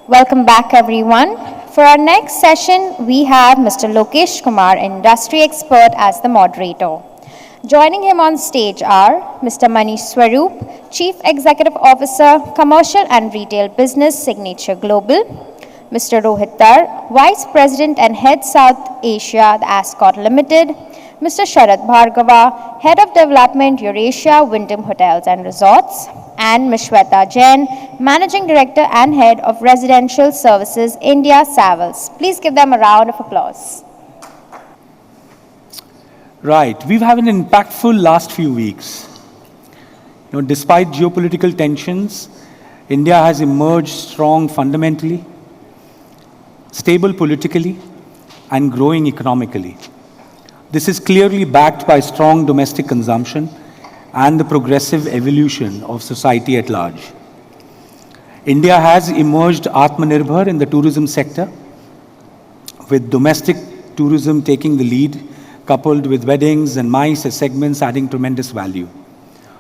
Welcome back, everyone. For our next session, we have Mr. Lokesh Kumar, industry expert, as the moderator. Joining him on stage are Mr. Manish Swaroop, Chief Executive Officer, Commercial and Retail Business, Signature Global; Mr. Rohit, Vice President and Head South Asia, the Ascott Limited; Mr. Sharad Bhargava, Head of Development, Eurasia, Wyndham Hotels and Resorts; and Ms. Shveta Jain, Managing Director and Head of Residential Services, India, Savills. Please give them a round of applause. Right. We've had an impactful last few weeks. Despite geopolitical tensions, India has emerged strong fundamentally, stable politically, and growing economically. This is clearly backed by strong domestic consumption and the progressive evolution of society at large. India has emerged Atmanirbhar in the tourism sector, with domestic tourism taking the lead, coupled with weddings and MICE as segments adding tremendous value.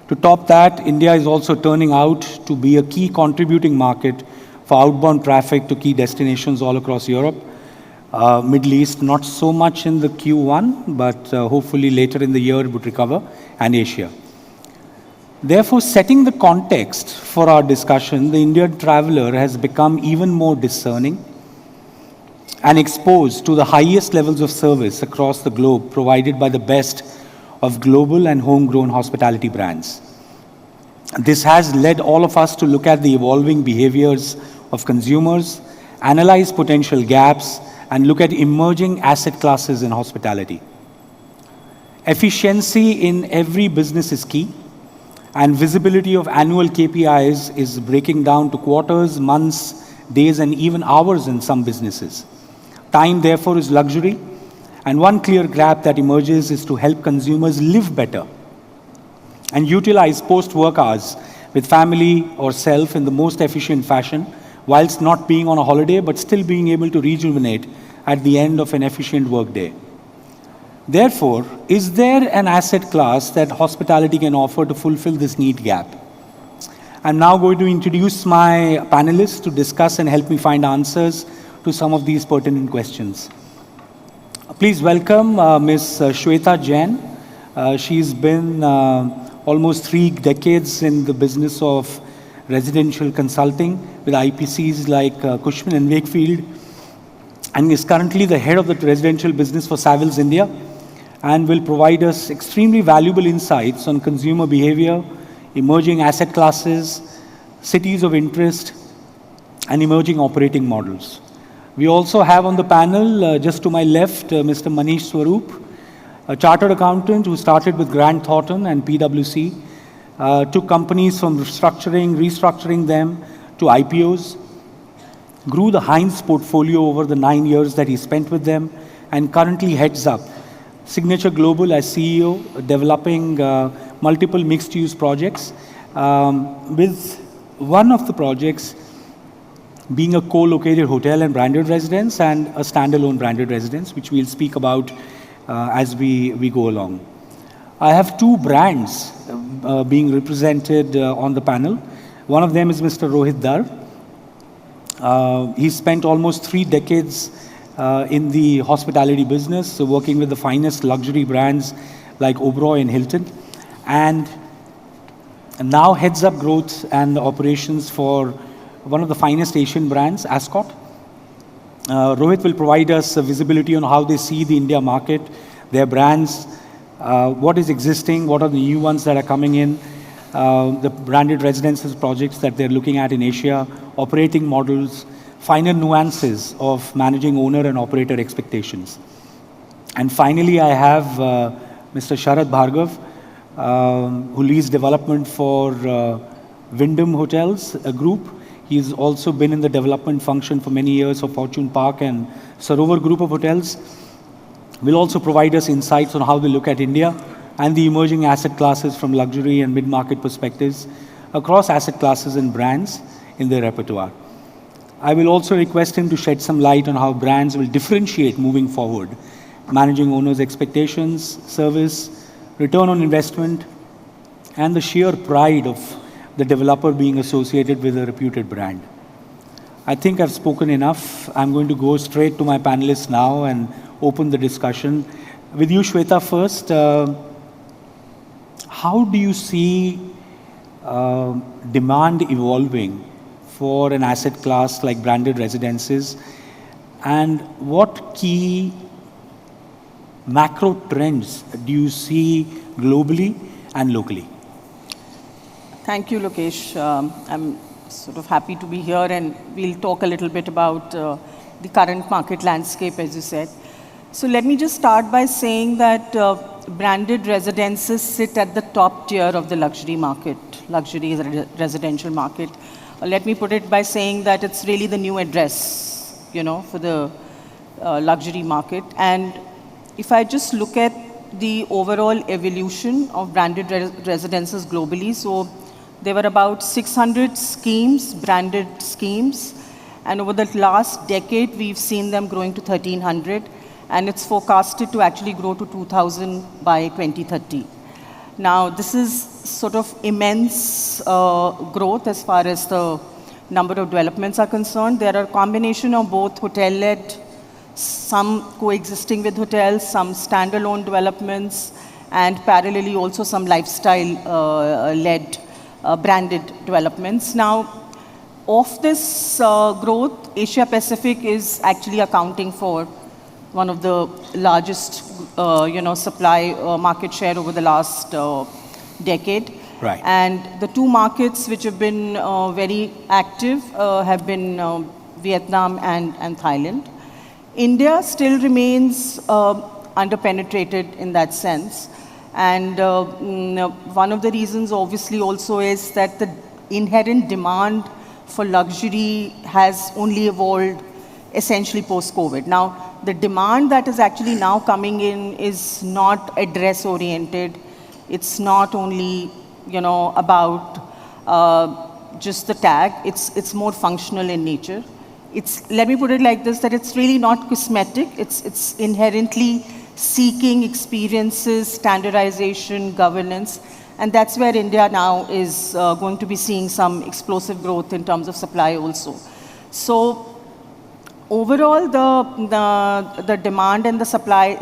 To top that, India is also turning out to be a key contributing market for outbound traffic to key destinations all across Europe, Middle East, not so much in the Q1, but hopefully later in the year it would recover, and Asia. Therefore, setting the context for our discussion, the Indian traveler has become even more discerning and exposed to the highest levels of service across the globe provided by the best of global and homegrown hospitality brands. This has led all of us to look at the evolving behaviors of consumers, analyze potential gaps, and look at emerging asset classes in hospitality. Efficiency in every business is key, and visibility of annual KPIs is breaking down to quarters, months, days, and even hours in some businesses. Time, therefore, is luxury, and one clear gap that emerges is to help consumers live better and utilize post-work hours with family or self in the most efficient fashion, whilst not being on a holiday, but still being able to rejuvenate at the end of an efficient workday. Therefore, is there an asset class that hospitality can offer to fulfill this need gap? I'm now going to introduce my panelists to discuss and help me find answers to some of these pertinent questions. Please welcome Ms. Shveta Jain. She's been almost 3 decades in the business of residential consulting with IPCs like Cushman and Wakefield, and is currently the head of the residential business for Savills India, and will provide us extremely valuable insights on consumer behavior, emerging asset classes, cities of interest, and emerging operating models. We also have on the panel, just to my left, Mr. Manish Swaroop, a chartered accountant who started with Grant Thornton and PwC, took companies from restructuring them to IPOs, grew the Heinz portfolio over the 9 years that he spent with them, and currently heads up Signature Global as CEO, developing multiple mixed-use projects, with one of the projects being a co-located hotel and branded residence and a standalone branded residence, which we'll speak about as we go along. I have 2 brands being represented on the panel. One of them is Mr. Rohit. He spent almost 3 decades in the hospitality business, working with the finest luxury brands like Oberoi and Hilton, and now heads up growth and operations for one of the finest Asian brands, Ascott. Rohit will provide us visibility on how they see the India market, their brands, what is existing, what are the new ones that are coming in, the branded residences projects that they're looking at in Asia, operating models, finer nuances of managing owner and operator expectations. And finally, I have Mr. Sharad Bhargava, who leads development for Wyndham Hotels, a group. He's also been in the development function for many years for Fortune Park and Sarovar group of hotels. Will also provide us insights on how they look at India and the emerging asset classes from luxury and mid-market perspectives across asset classes and brands in their repertoire. I will also request him to shed some light on how brands will differentiate moving forward, managing owners' expectations, service, return on investment, and the sheer pride of the developer being associated with a reputed brand. I think I've spoken enough. I'm going to go straight to my panelists now and open the discussion. With you, Shveta, first. How do you see demand evolving for an asset class like branded residences? And what key macro trends do you see globally and locally? Thank you, Lokesh. I'm sort of happy to be here, and we'll talk a little bit about the current market landscape, as you said. So let me just start by saying that branded residences sit at the top tier of the luxury market, luxury residential market. Let me put it by saying that it's really the new address, for the luxury market. And if I just look at the overall evolution of branded residences globally, so there were about 600 schemes, branded schemes, and over the last decade, we've seen them growing to 1,300, and it's forecasted to actually grow to 2,000 by 2030. Now, this is sort of immense growth as far as the number of developments are concerned. There are a combination of both hotel-led, some coexisting with hotels, some standalone developments, and parallelly also some lifestyle-led branded developments. Now, of this growth, Asia Pacific is actually accounting for one of the largest, supply market share over the last decade. Right. And the two markets which have been very active have been Vietnam and Thailand. India still remains underpenetrated in that sense. And one of the reasons obviously also is that the inherent demand for luxury has only evolved essentially post-COVID. Now, the demand that is actually now coming in is not address-oriented. It's not only, about just the tag. It's more functional in nature. Let me put it like this, that it's really not cosmetic. It's inherently seeking experiences, standardization, governance, and that's where India now is going to be seeing some explosive growth in terms of supply also. So overall, the demand and the supply,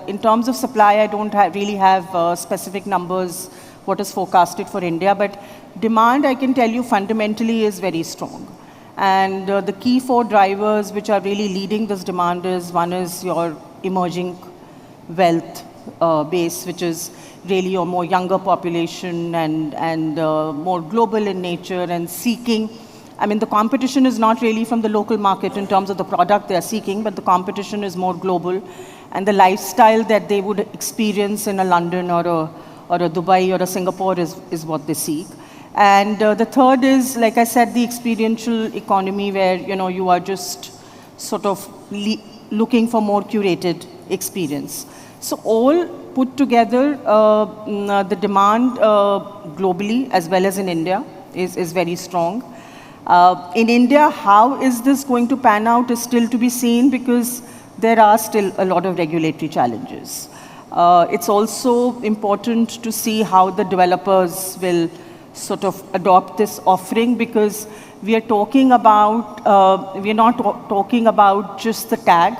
in terms of supply, I don't really have specific numbers, what is forecasted for India, but demand, I can tell you, fundamentally is very strong. And the key four drivers which are really leading this demand is, one is your emerging wealth base, which is really a more younger population and more global in nature and seeking. I mean, the competition is not really from the local market in terms of the product they are seeking, but the competition is more global. And the lifestyle that they would experience in a London or a Dubai or a Singapore is what they seek. And the third is, like I said, the experiential economy where, you are just sort of looking for more curated experience. So all put together, the demand globally as well as in India is very strong. In India, how is this going to pan out is still to be seen because there are still a lot of regulatory challenges. It's also important to see how the developers will sort of adopt this offering because we are talking about, we are not talking about just the tag.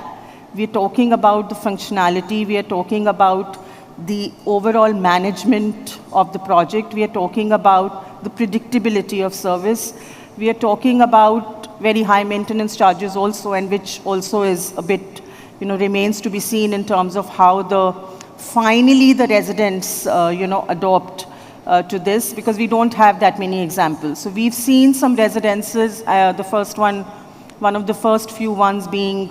We are talking about the functionality. We are talking about the overall management of the project. We are talking about the predictability of service. We are talking about very high maintenance charges also, and which also is a bit, remains to be seen in terms of how finally the residents, adopt to this, because we don't have that many examples. So we've seen some residences, the first one of the first few ones being,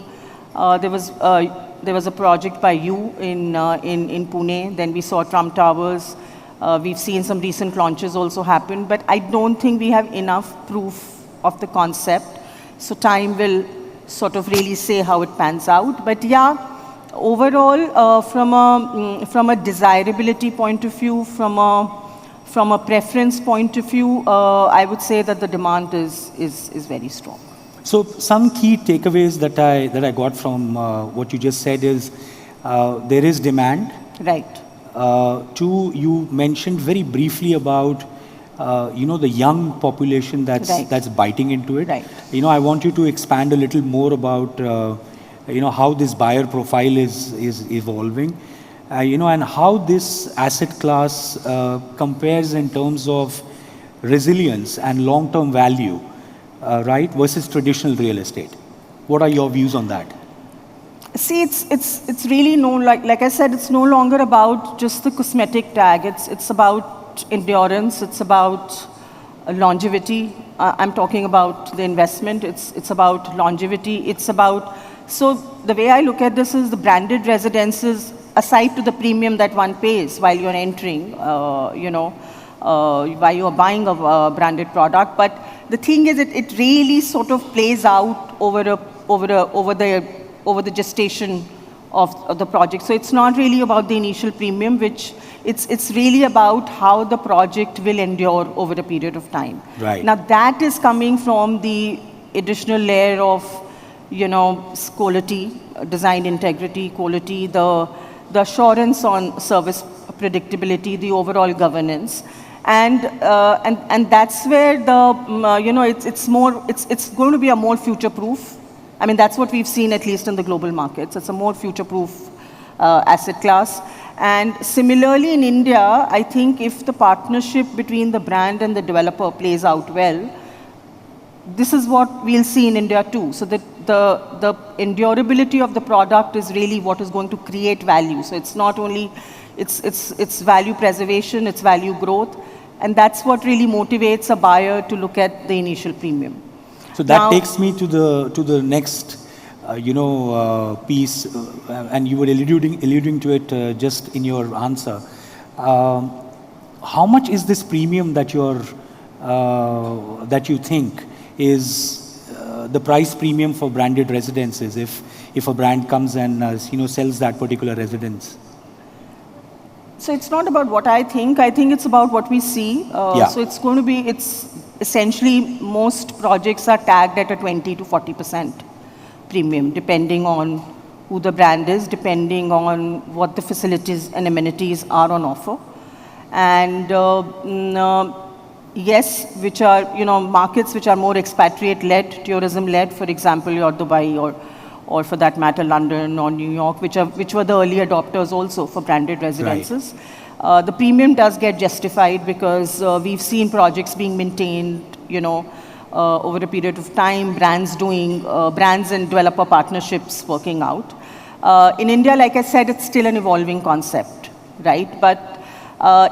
there was a project by you in Pune. Then we saw Trump Towers. We've seen some recent launches also happen, but I don't think we have enough proof of the concept. So time will sort of really say how it pans out. But yeah, overall, from a desirability point of view, from a preference point of view, I would say that the demand is very strong. So some key takeaways that I got from what you just said is there is demand. Right. Two, you mentioned very briefly about the young population that's biting into it. Right. I want you to expand a little more about, how this buyer profile is evolving, and how this asset class compares in terms of resilience and long-term value, right, versus traditional real estate. What are your views on that? See, it's really like I said, it's no longer about just the cosmetic tag. It's about endurance. It's about longevity. I'm talking about the investment. It's about longevity. It's about, so the way I look at this is the branded residences, aside to the premium that one pays while you're entering, while you're buying a branded product. But the thing is, it really sort of plays out over the gestation of the project. So it's not really about the initial premium, which it's really about how the project will endure over a period of time. Right. Now that is coming from the additional layer of, quality, design integrity, quality, the assurance on service predictability, the overall governance. And that's where it's going to be a more future-proof. I mean, that's what we've seen, at least in the global markets. It's a more future-proof asset class. And similarly in India, I think if the partnership between the brand and the developer plays out well, this is what we'll see in India too. So that the endurability of the product is really what is going to create value. So it's not only, it's value preservation, it's value growth. And that's what really motivates a buyer to look at the initial premium. So that takes me to the next, piece, and you were alluding to it just in your answer. How much is this premium that you think is the price premium for branded residences if a brand comes and sells that particular residence? So it's not about what I think it's about what we see. So it's going to be, it's essentially most projects are tagged at a 20 to 40% premium, depending on who the brand is, depending on what the facilities and amenities are on offer. And yes, which are, markets which are more expatriate-led, tourism-led, for example, your Dubai or for that matter, London or New York, which were the early adopters also for branded residences. Right. The premium does get justified because we've seen projects being maintained, over a period of time, brands and developer partnerships working out. In India, like I said, it's still an evolving concept, right? But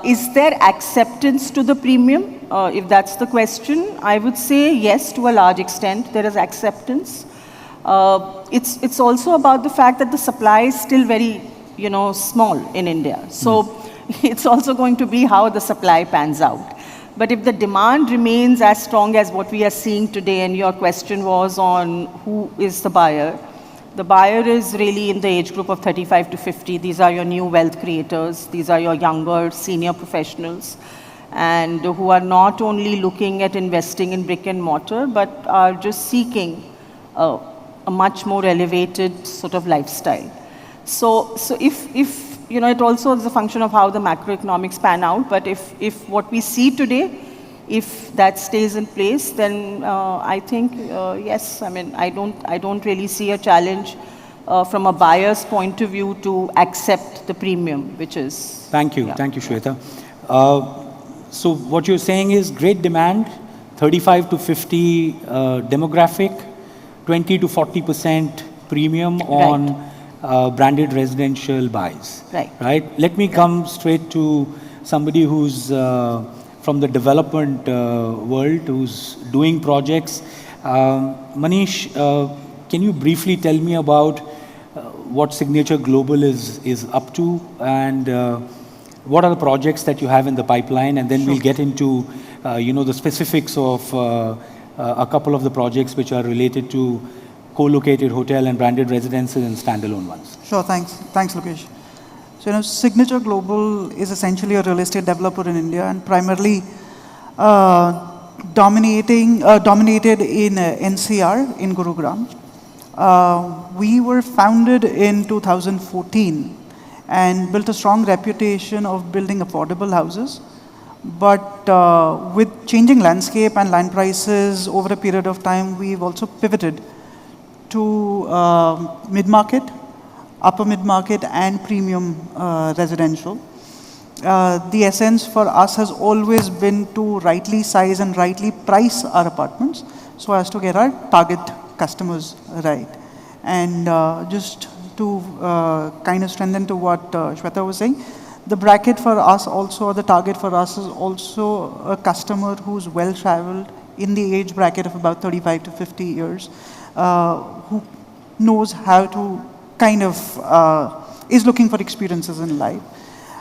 is there acceptance to the premium? If that's the question, I would say yes, to a large extent, there is acceptance. It's also about the fact that the supply is still very, small in India. So it's also going to be how the supply pans out. But if the demand remains as strong as what we are seeing today, and your question was on who is the buyer is really in the age group of 35 to 50. These are your new wealth creators. These are your younger senior professionals, and who are not only looking at investing in brick and mortar, but are just seeking a much more elevated sort of lifestyle. So if it also is a function of how the macroeconomics pan out, but if what we see today, if that stays in place, then I think, yes, I mean, I don't really see a challenge from a buyer's point of view to accept the premium, which is... Thank you, Shveta. So what you're saying is great demand, 35 to 50 demographic, 20 to 40% premium on branded residential buys. Right. Let me come straight to somebody who's from the development world, who's doing projects. Manish, can you briefly tell me about what Signature Global is up to, and what are the projects that you have in the pipeline? And then we'll get into the specifics of a couple of the projects which are related to co-located hotel and branded residences and standalone ones. Sure, thanks, Lokesh. So, Signature Global is essentially a real estate developer in India, and primarily dominated in NCR in Gurugram. We were founded in 2014 and built a strong reputation of building affordable houses. But with changing landscape and land prices over a period of time, we've also pivoted to mid-market, upper mid-market, and premium residential. The essence for us has always been to rightly size and rightly price our apartments so as to get our target customers right. And just to kind of strengthen to what Shveta was saying, the bracket for us also, or the target for us is also a customer who's well-traveled in the age bracket of about 35 to 50 years, who knows how to kind of, is looking for experiences in life.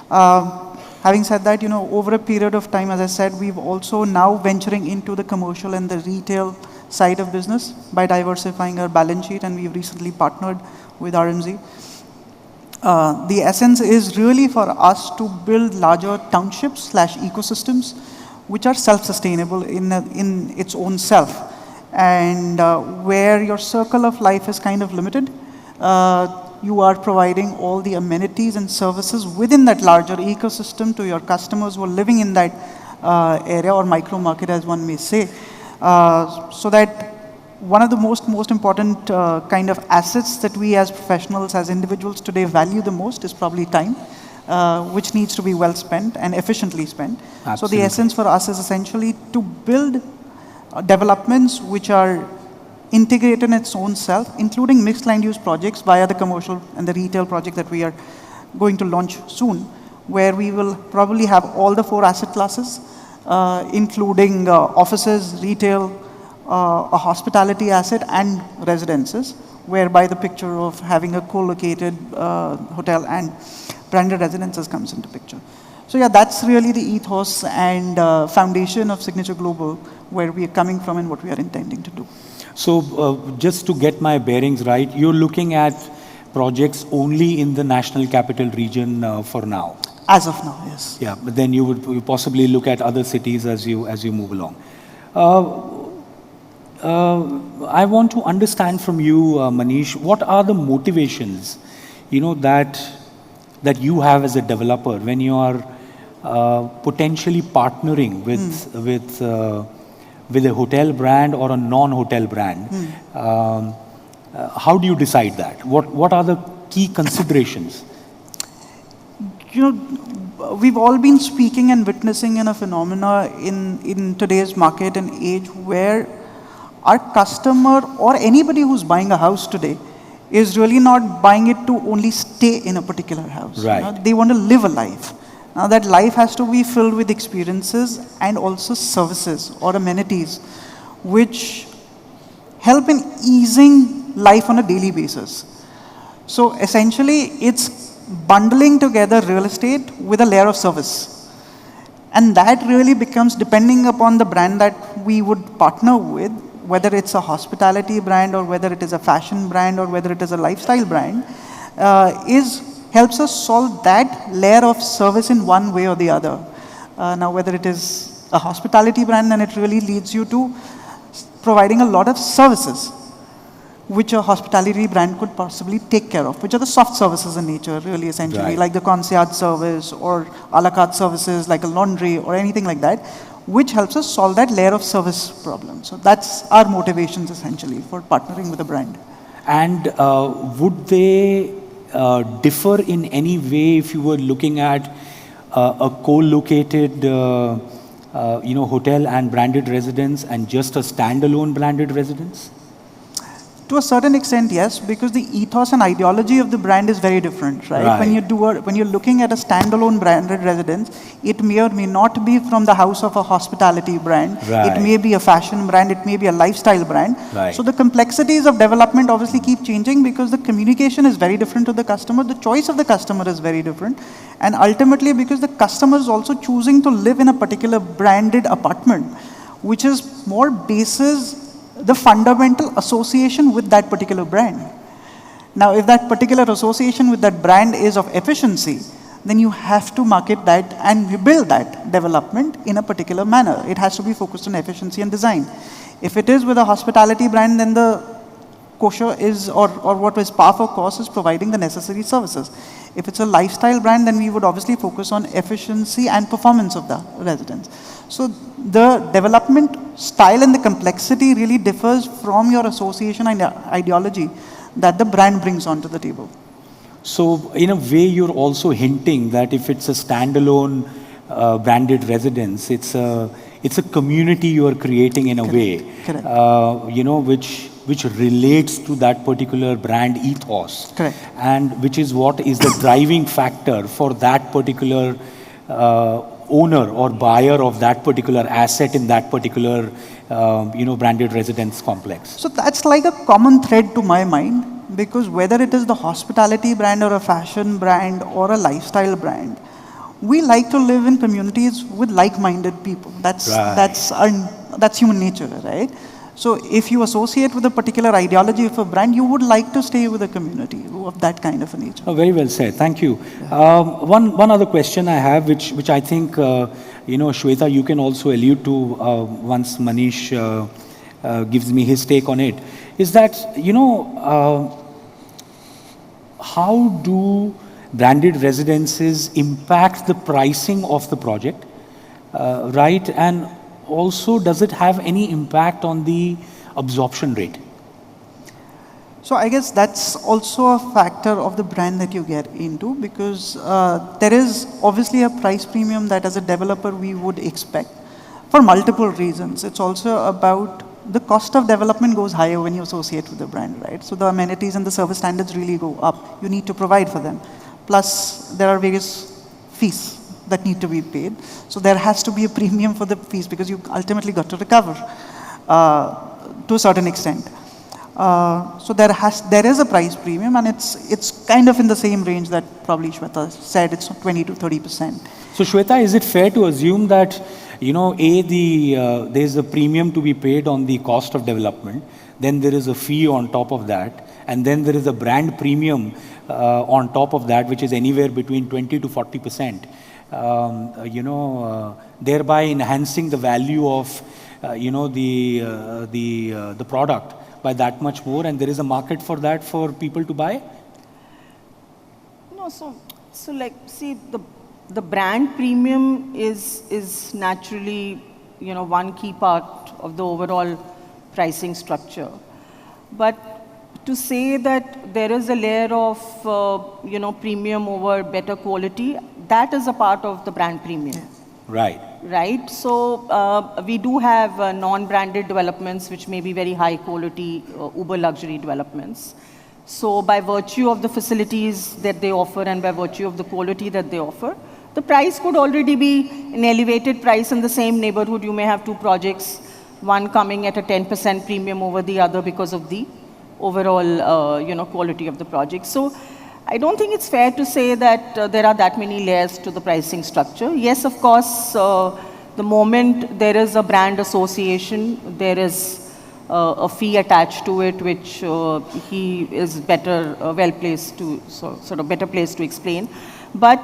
Having said that, over a period of time, as I said, we've also now venturing into the commercial and the retail side of business by diversifying our balance sheet, and we've recently partnered with RMZ. The essence is really for us to build larger townships / ecosystems which are self-sustainable in its own self, and where your circle of life is kind of limited. You are providing all the amenities and services within that larger ecosystem to your customers who are living in that area or micro market, as one may say, so that one of the most important kind of assets that we as professionals, as individuals today value the most is probably time, which needs to be well spent and efficiently spent. Absolutely. So the essence for us is essentially to build developments which are integrated in its own self, including mixed land use projects via the commercial and the retail project that we are going to launch soon, where we will probably have all the 4 asset classes, including offices, retail, a hospitality asset, and residences, whereby the picture of having a co-located hotel and branded residences comes into picture. So yeah, that's really the ethos and foundation of Signature Global, where we are coming from and what we are intending to do. So just to get my bearings right, you're looking at projects only in the National Capital Region for now? As of now, yes. Yeah, but then you would possibly look at other cities as you move along. I want to understand from you, Manish, what are the motivations, that you have as a developer when you are potentially partnering with a hotel brand or a non-hotel brand? How do you decide that? What are the key considerations? We've all been speaking and witnessing in a phenomena in today's market and age where our customer or anybody who's buying a house today is really not buying it to only stay in a particular house. Right. They want to live a life. Now that life has to be filled with experiences and also services or amenities which help in easing life on a daily basis. So essentially it's bundling together real estate with a layer of service. And that really becomes, depending upon the brand that we would partner with, whether it's a hospitality brand or whether it is a fashion brand or whether it is a lifestyle brand, helps us solve that layer of service in one way or the other. Now, whether it is a hospitality brand, then it really leads you to providing a lot of services which a hospitality brand could possibly take care of, which are the soft services in nature, really, essentially, right, like the concierge service or a la carte services like a laundry or anything like that, which helps us solve that layer of service problem. So that's our motivations, essentially, for partnering with a brand. And would they differ in any way if you were looking at a co-located hotel and branded residence and just a standalone branded residence? To a certain extent, yes, because the ethos and ideology of the brand is very different, right? When you're looking at a standalone branded residence, it may or may not be from the house of a hospitality brand. Right. It may be a fashion brand. It may be a lifestyle brand. Right. So the complexities of development obviously keep changing because the communication is very different to the customer. The choice of the customer is very different. And ultimately, because the customer is also choosing to live in a particular branded apartment, which is more basis the fundamental association with that particular brand. Now, if that particular association with that brand is of efficiency, then you have to market that and build that development in a particular manner. It has to be focused on efficiency and design. If it is with a hospitality brand, then the kosher is, or what is par for course is providing the necessary services. If it's a lifestyle brand, then we would obviously focus on efficiency and performance of the residents. So the development style and the complexity really differs from your association and ideology that the brand brings onto the table. So in a way, you're also hinting that if it's a standalone branded residence, it's a community you are creating in a way, Correct. which relates to that particular brand ethos. Correct. And which is what is the driving factor for that particular owner or buyer of that particular asset in that particular, branded residence complex. So that's like a common thread to my mind, because whether it is the hospitality brand or a fashion brand or a lifestyle brand, we like to live in communities with like-minded people. That's human nature, right? So if you associate with a particular ideology of a brand, you would like to stay with a community of that kind of a nature. Oh, very well said. Thank you. One other question I have, which I think, Shveta, you can also allude to once Manish gives me his take on it, is that, how do branded residences impact the pricing of the project, right? And also, does it have any impact on the absorption rate? So I guess that's also a factor of the brand that you get into, because there is obviously a price premium that as a developer we would expect for multiple reasons. It's also about the cost of development goes higher when you associate with the brand, right? So the amenities and the service standards really go up. You need to provide for them. Plus, there are various fees that need to be paid. So there has to be a premium for the fees, because you ultimately got to recover to a certain extent. So there is a price premium, and it's kind of in the same range that probably Shveta said. It's 20 to 30%. So Shveta, is it fair to assume that there's a premium to be paid on the cost of development, then there is a fee on top of that, and then there is a brand premium on top of that, which is anywhere between 20 to 40%. Thereby enhancing the value of the product by that much more, and there is a market for that for people to buy? No, so like, see, the brand premium is naturally, one key part of the overall pricing structure. But to say that there is a layer of, premium over better quality, that is a part of the brand premium. Right. Right. So we do have non-branded developments, which may be very high quality, uber luxury developments. So by virtue of the facilities that they offer and by virtue of the quality that they offer, the price could already be an elevated price in the same neighborhood. You may have two projects, one coming at a 10% premium over the other because of the overall, quality of the project. So I don't think it's fair to say that there are that many layers to the pricing structure. Yes, of course, the moment there is a brand association, there is a fee attached to it, which he is better, well placed to, sort of better placed to explain. But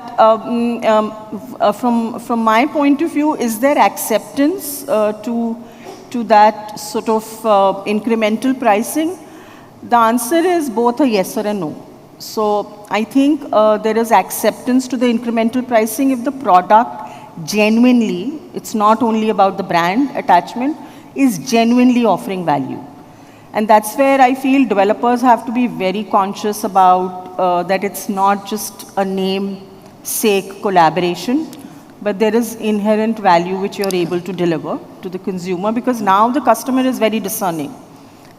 from my point of view, is there acceptance to that sort of incremental pricing? The answer is both a yes or a no. So I think there is acceptance to the incremental pricing if the product genuinely, it's not only about the brand attachment, is genuinely offering value. And that's where I feel developers have to be very conscious about that it's not just a name-sake collaboration, but there is inherent value which you're able to deliver to the consumer, because now the customer is very discerning.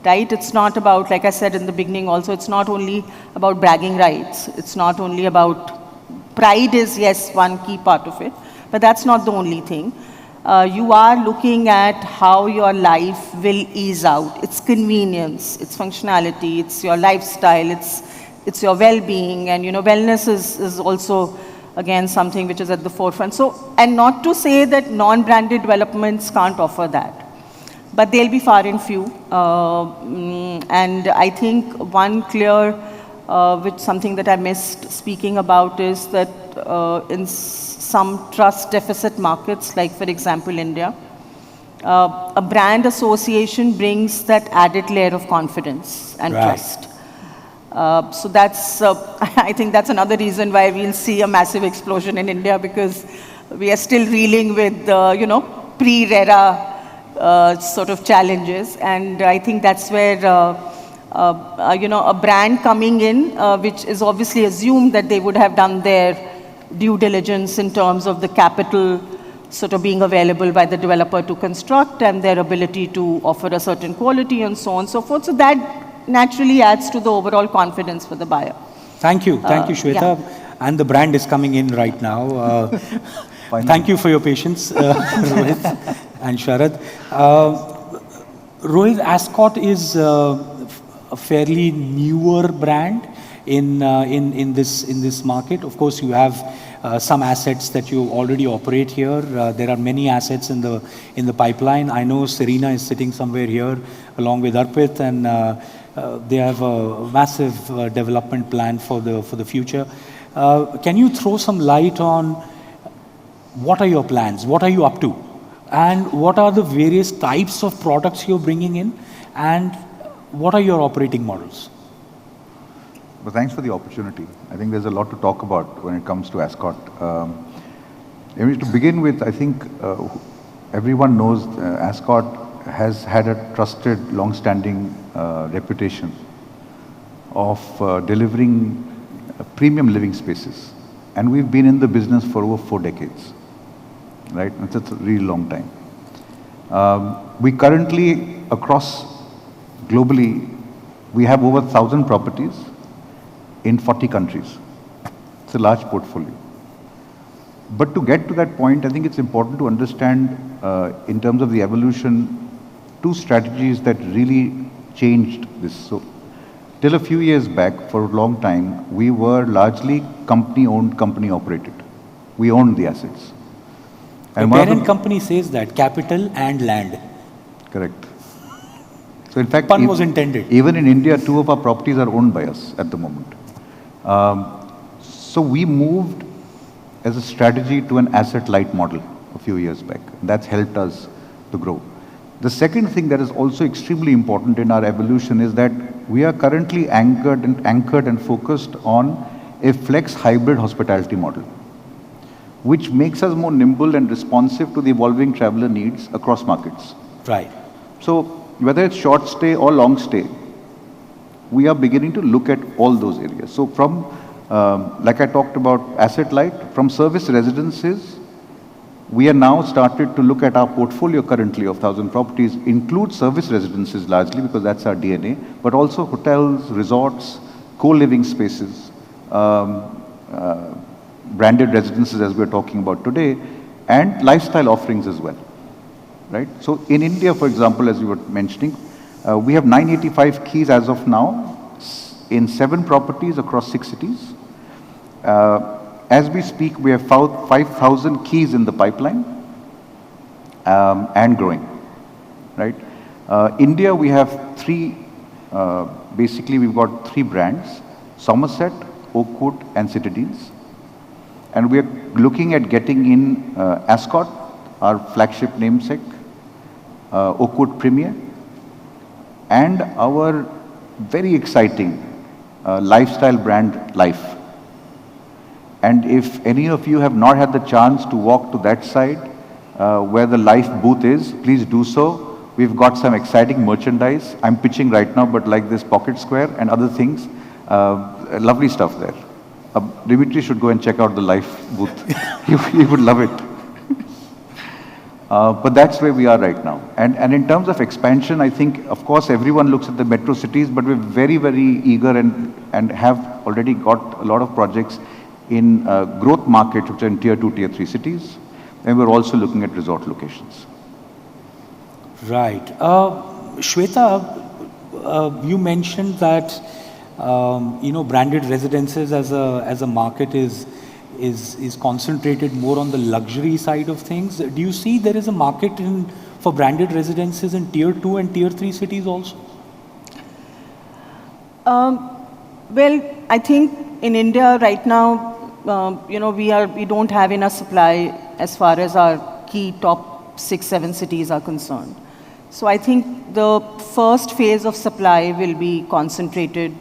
Right? It's not about, like I said in the beginning also, it's not only about bragging rights. It's not only about, pride is, yes, one key part of it, but that's not the only thing. You are looking at how your life will ease out. It's convenience, it's functionality, it's your lifestyle, it's your well-being, and wellness is also, again, something which is at the forefront. So, and not to say that non-branded developments can't offer that, but they'll be far and few. And I think one clear, which something that I missed speaking about is that in some trust deficit markets, like for example India, a brand association brings that added layer of confidence and Right. trust. So that's, I think that's another reason why we'll see a massive explosion in India, because we are still reeling with, pre-RERA sort of challenges. And I think that's where, a brand coming in, which is obviously assumed that they would have done their due diligence in terms of the capital sort of being available by the developer to construct and their ability to offer a certain quality and so on and so forth. So that naturally adds to the overall confidence for the buyer. Thank you, Shweta. And the brand is coming in right now. Thank you for your patience, Rohit and Sharad. Rohit, Ascott is a fairly newer brand in this market. Of course, you have some assets that you already operate here. There are many assets in the pipeline. I know Serena is sitting somewhere here along with Arpit, and they have a massive development plan for the future. Can you throw some light on what are your plans? What are you up to? And what are the various types of products you're bringing in? And what are your operating models? Well, thanks for the opportunity. I think there's a lot to talk about when it comes to Ascott. To begin with, I think everyone knows Ascott has had a trusted, long-standing reputation of delivering premium living spaces. And we've been in the business for over 4 decades, right? It's a really long time. We currently, across globally, we have over 1,000 properties in 40 countries. It's a large portfolio. But to get to that point, I think it's important to understand, in terms of the evolution, 2 strategies that really changed this. So, till a few years back, for a long time, we were largely company-owned, company-operated. We owned the assets. The parent company says that, capital and land. Correct. So in fact, Pun was intended. Even in India, 2 of our properties are owned by us at the moment. So we moved as a strategy to an asset-light model a few years back. That's helped us to grow. The second thing that is also extremely important in our evolution is that we are currently anchored and focused on a flex hybrid hospitality model, which makes us more nimble and responsive to the evolving traveler needs across markets. Right. So whether it's short stay or long stay, we are beginning to look at all those areas. So from, like I talked about asset light, from service residences, we are now started to look at our portfolio currently of 1,000 properties, include service residences largely because that's our DNA, but also hotels, resorts, co-living spaces, branded residences as we're talking about today, and lifestyle offerings as well, right? So in India, for example, as you were mentioning, we have 985 keys as of now in 7 properties across 6 cities. As we speak, we have 5,000 keys in the pipeline and growing, right? India, we have 3, basically we've got 3 brands, Somerset, Oakwood and Citadines. And we are looking at getting in Ascott, our flagship namesake, Oakwood Premier, and our very exciting lifestyle brand, Life. And if any of you have not had the chance to walk to that side, where the Life booth is, please do so. We've got some exciting merchandise. I'm pitching right now, but like this pocket square and other things, lovely stuff there. Dimitri should go and check out the Life booth. he would love it. But that's where we are right now. And in terms of expansion, I think, of course, everyone looks at the metro cities, but we're very, very eager and have already got a lot of projects in growth markets, which are in tier 2, tier 3 cities. And we're also looking at resort locations. Right. Shveta, you mentioned that branded residences as a market is concentrated more on the luxury side of things. Do you see there is a market for branded residences in tier 2 and tier 3 cities also? Well, I think in India right now, we don't have enough supply as far as our key top 6, 7 cities are concerned. So I think the first phase of supply will be concentrated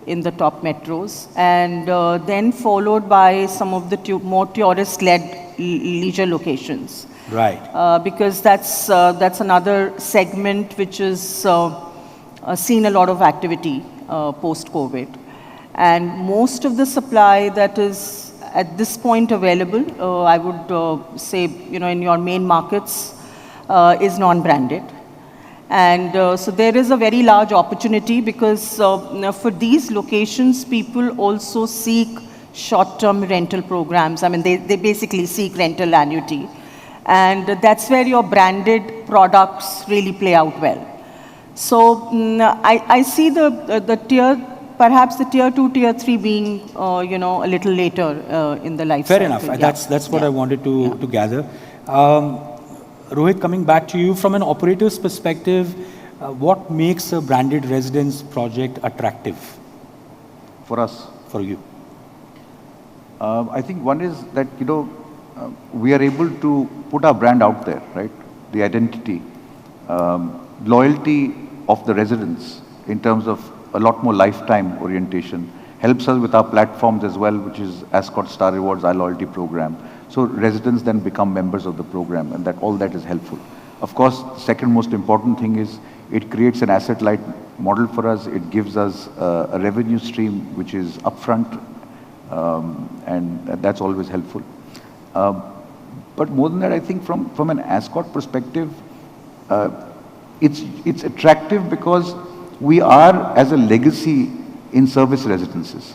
in the top metros, and then followed by some of the more tourist-led leisure locations. Right. Because that's another segment which has seen a lot of activity post-COVID. And most of the supply that is at this point available, I would say, in your main markets, is non-branded. And so there is a very large opportunity because for these locations, people also seek short-term rental programs. I mean, they basically seek rental annuity. And that's where your branded products really play out well. So I see perhaps the tier 2, tier 3 being, a little later in the life Fair cycle. enough. Yeah. That's what I wanted to gather. Rohit, coming back to you, from an operator's perspective, what makes a branded residence project attractive? For us? For you. I think one is that, we are able to put our brand out there, right? The identity, loyalty of the residents in terms of a lot more lifetime orientation helps us with our platforms as well, which is Ascott Star Rewards, our loyalty program. So residents then become members of the program, and all that is helpful. Of course, the second most important thing is it creates an asset-light model for us. It gives us a revenue stream which is upfront, and that's always helpful. But more than that, I think from an Ascott perspective, it's attractive because we are as a legacy in service residences.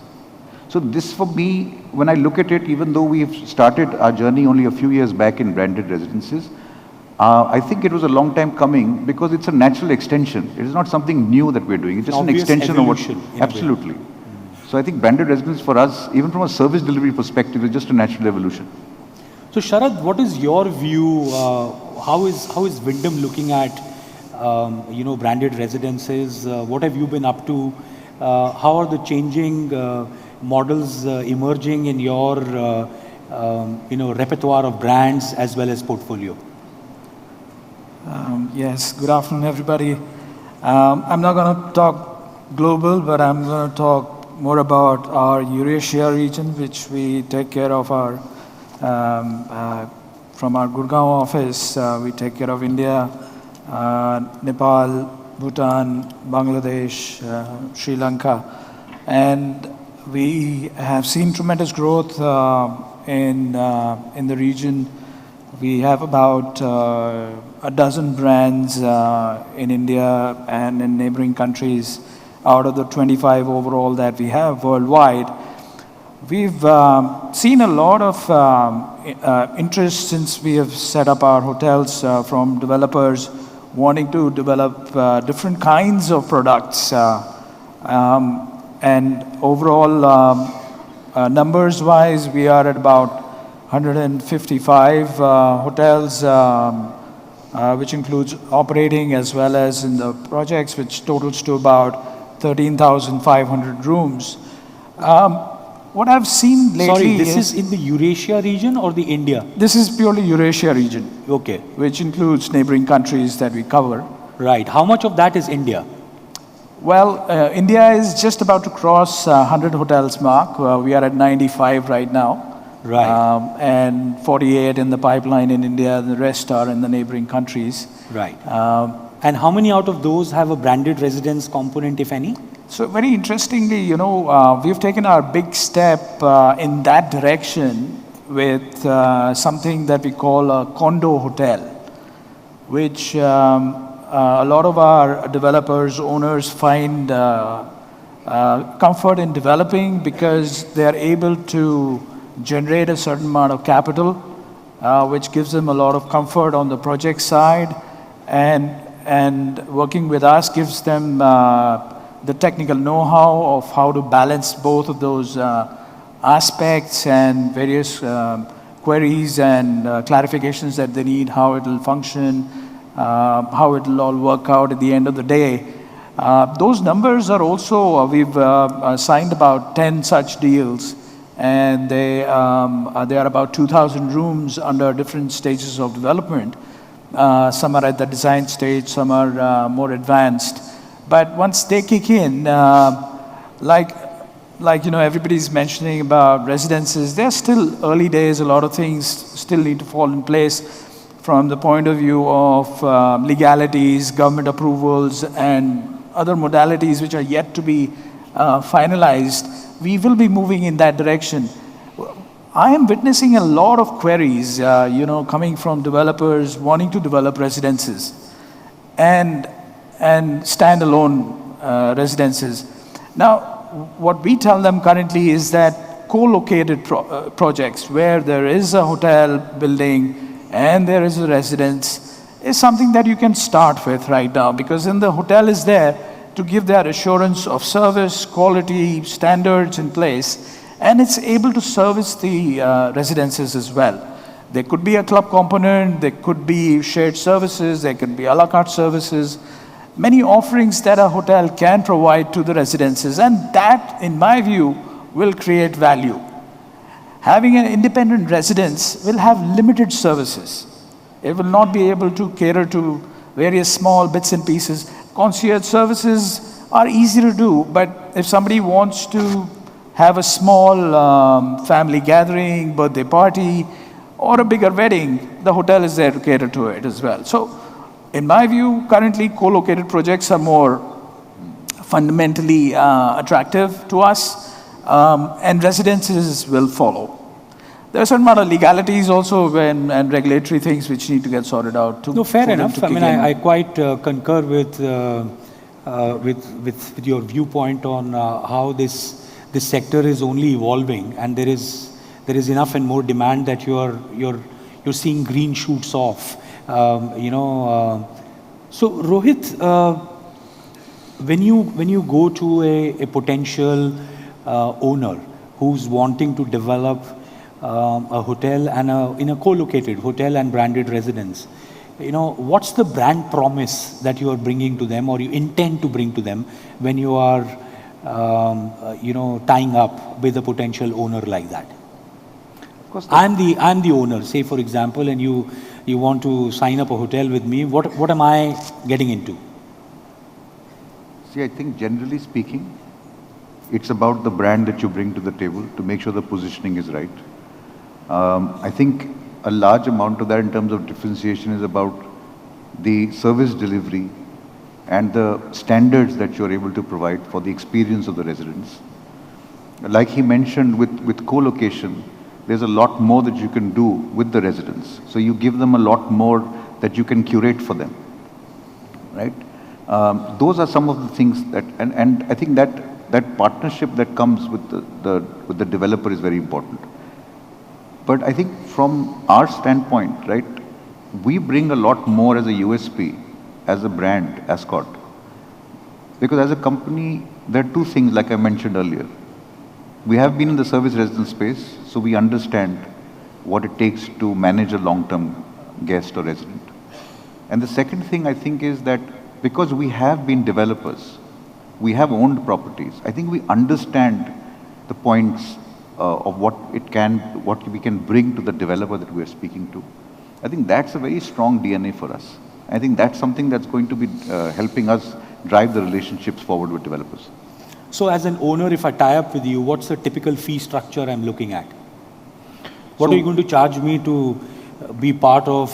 So this, for me, when I look at it, even though we've started our journey only a few years back in branded residences, I think it was a long time coming because it's a natural extension. It is not something new that we're doing. It's just an extension of what... Absolutely. So I think branded residence for us, even from a service delivery perspective, is just a natural evolution. So Sharad, what is your view? How is Wyndham looking at branded residences? What have you been up to? How are the changing models emerging in your repertoire of brands as well as portfolio? Yes, good afternoon, everybody. I'm not going to talk global, but I'm going to talk more about our Eurasia region, which we take care of from our Gurgaon office. We take care of India, Nepal, Bhutan, Bangladesh, Sri Lanka. And we have seen tremendous growth in the region. We have about a dozen brands in India and in neighboring countries out of the 25 overall that we have worldwide. We've seen a lot of interest since we have set up our hotels from developers wanting to develop different kinds of products. And overall, numbers-wise, we are at about 155 hotels, which includes operating as well as in the projects, which totals to about 13,500 rooms. What I've seen lately Sorry, this is in the Eurasia region or the India? This is purely Eurasia region. Okay. Which includes neighboring countries that we cover. Right. How much of that is India? Well, India is just about to cross 100 hotels mark. We are at 95 right now. Right. And 48 in the pipeline in India. The rest are in the neighboring countries. Right. And how many out of those have a branded residence component, if any? So very interestingly, we've taken our big step in that direction with something that we call a condo hotel, which a lot of our developers, owners find comfort in developing because they are able to generate a certain amount of capital, which gives them a lot of comfort on the project side, and working with us gives them the technical know-how of how to balance both of those aspects and various queries and clarifications that they need, how it will function, how it will all work out at the end of the day. Those numbers are also, we've signed about 10 such deals, and they are about 2,000 rooms under different stages of development. Some are at the design stage, some are more advanced. But once they kick in, like everybody's mentioning about residences, they're still early days. A lot of things still need to fall in place from the point of view of legalities, government approvals, and other modalities which are yet to be finalized. We will be moving in that direction. I am witnessing a lot of queries, coming from developers wanting to develop residences and standalone residences. Now, what we tell them currently is that co-located projects where there is a hotel building and there is a residence is something that you can start with right now, because then the hotel is there to give that assurance of service, quality, standards in place, and it's able to service the residences as well. There could be a club component, there could be shared services, there could be a la carte services, many offerings that a hotel can provide to the residences, and that, in my view, will create value. Having an independent residence will have limited services. It will not be able to cater to various small bits and pieces. Concierge services are easy to do, but if somebody wants to have a small family gathering, birthday party, or a bigger wedding, the hotel is there to cater to it as well. So, in my view, currently co-located projects are more fundamentally attractive to us, and residences will follow. There are a certain amount of legalities also and regulatory things which need to get sorted out. No, fair enough. I mean, I quite concur with your viewpoint on how this sector is only evolving, and there is enough and more demand that you're seeing green shoots of. So Rohit, when you go to a potential owner who's wanting to develop a hotel and in a co-located hotel and branded residence, what's the brand promise that you are bringing to them, or you intend to bring to them when you are tying up with a potential owner like that? Of course, I'm the owner, say for example, and you want to sign up a hotel with me. What am I getting into? See, I think generally speaking, it's about the brand that you bring to the table to make sure the positioning is right. I think a large amount of that in terms of differentiation is about the service delivery and the standards that you're able to provide for the experience of the residents. Like he mentioned with co-location, there's a lot more that you can do with the residents. So you give them a lot more that you can curate for them, right? Those are some of the things that, and I think that partnership that comes with the developer is very important. But I think from our standpoint, right, we bring a lot more as a USP, as a brand, Ascott. Because as a company, there are two things like I mentioned earlier. We have been in the service residence space, so we understand what it takes to manage a long-term guest or resident. And the second thing I think is that because we have been developers, we have owned properties, I think we understand the points of what we can bring to the developer that we are speaking to. I think that's a very strong DNA for us. I think that's something that's going to be helping us drive the relationships forward with developers. So as an owner, if I tie up with you, what's the typical fee structure I'm looking at? What are you going to charge me to be part of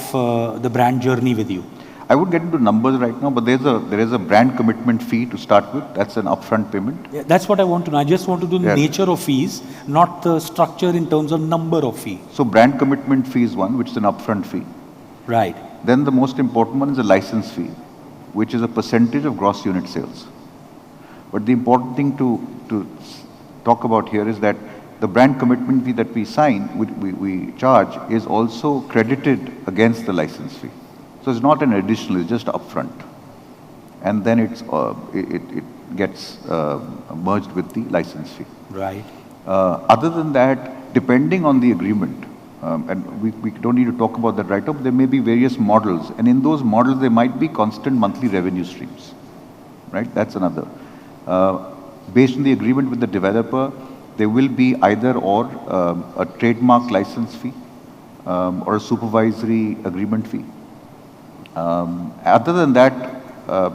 the brand journey with you? I would get into numbers right now, but there is a brand commitment fee to start with. That's an upfront payment. Yeah, that's what I want to know. I just want to know the nature of fees, not the structure in terms of number of fee. So brand commitment fee is one, which is an upfront fee. Right. Then the most important one is a license fee, which is a percentage of gross unit sales. But the important thing to talk about here is that the brand commitment fee that we sign, we charge, is also credited against the license fee. So it's not an additional, it's just upfront. And then it gets merged with the license fee. Right. Other than that, depending on the agreement, and we don't need to talk about that right now, but there may be various models. And in those models, there might be constant monthly revenue streams. Right? That's another. Based on the agreement with the developer, there will be either or a trademark license fee or a supervisory agreement fee. Other than that,